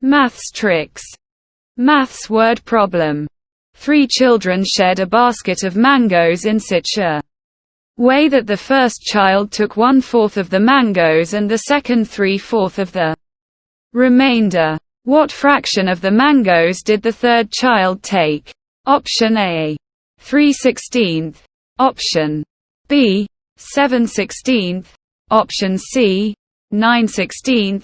Maths tricks. Maths word problem. 3 children shared a basket of mangoes in such a way that the first child took 1/4 of the mangoes and the second 3/4 of the remainder. What fraction of the mangoes did the third child take? Option A, 3/16. Option B, 7/16. Option C, 9/16.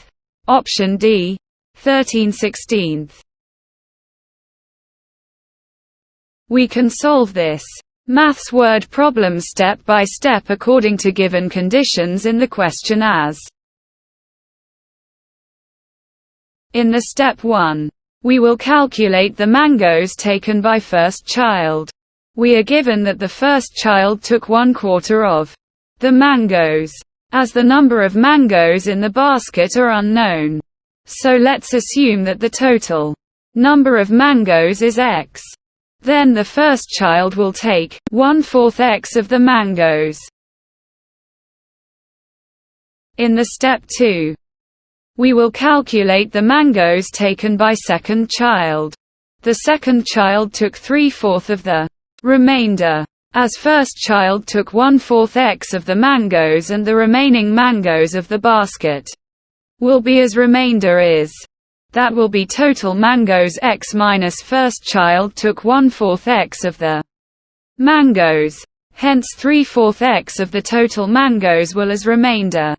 Option D, 13/16. We can solve this maths word problem step by step according to given conditions in the question as. In the step 1, we will calculate the mangoes taken by first child. We are given that the first child took 1/4 of the mangoes. As the number of mangoes in the basket are unknown, so let's assume that the total number of mangoes is x. Then the first child will take 1/4 x of the mangoes. In the step 2, we will calculate the mangoes taken by second child. The second child took 3/4 of the remainder. As first child took 1/4 x of the mangoes and the remaining mangoes of the basket will be as remainder is. That will be total mangoes x minus first child took 1/4 x of the mangoes. Hence 3/4 x of the total mangoes will as remainder.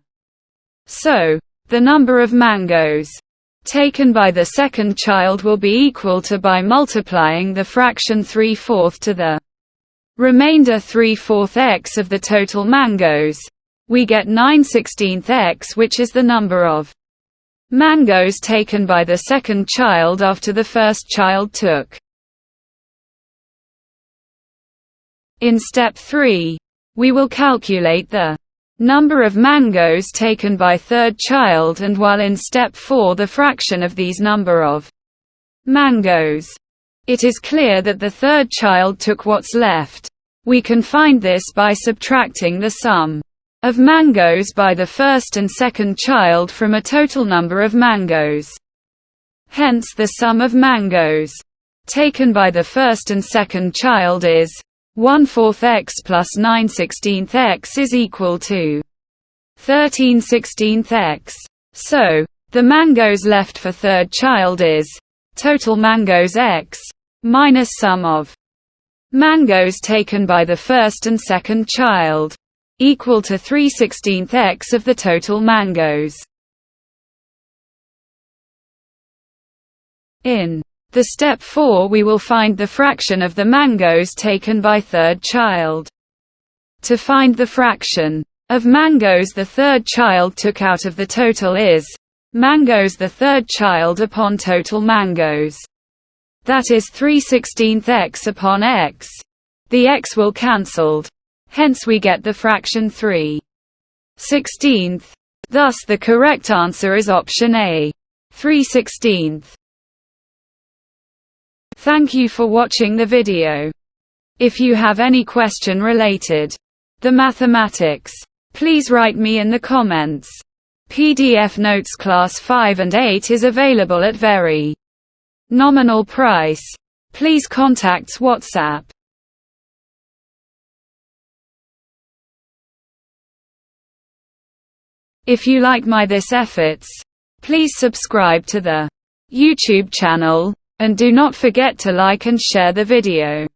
So, the number of mangoes taken by the second child will be equal to, by multiplying the fraction 3/4 to the remainder 3/4 x of the total mangoes, we get 9/16 x, which is the number of mangoes taken by the second child after the first child took. In step 3, we will calculate the number of mangoes taken by third child, and while in step 4 the fraction of these number of mangoes. It is clear that the third child took what's left. We can find this by subtracting the sum of mangoes by the first and second child from a total number of mangoes. Hence the sum of mangoes taken by the first and second child is 1/4 x plus 9/16 x is equal to 13/16 x. So, the mangoes left for third child is total mangoes x minus sum of mangoes taken by the first and second child, equal to 3/16 x of the total mangoes. In the step 4 we will find the fraction of the mangoes taken by third child. To find the fraction of mangoes the third child took out of the total is mangoes the third child upon total mangoes. That is 3/16 x upon x. The x will cancelled. Hence we get the fraction 3/16. Thus the correct answer is option A, 3/16. Thank you for watching the video. If you have any question related the mathematics, please write me in the comments. PDF notes class 5 and 8 is available at very nominal price. Please contact WhatsApp. If you like this efforts, please subscribe to the YouTube channel, and do not forget to like and share the video.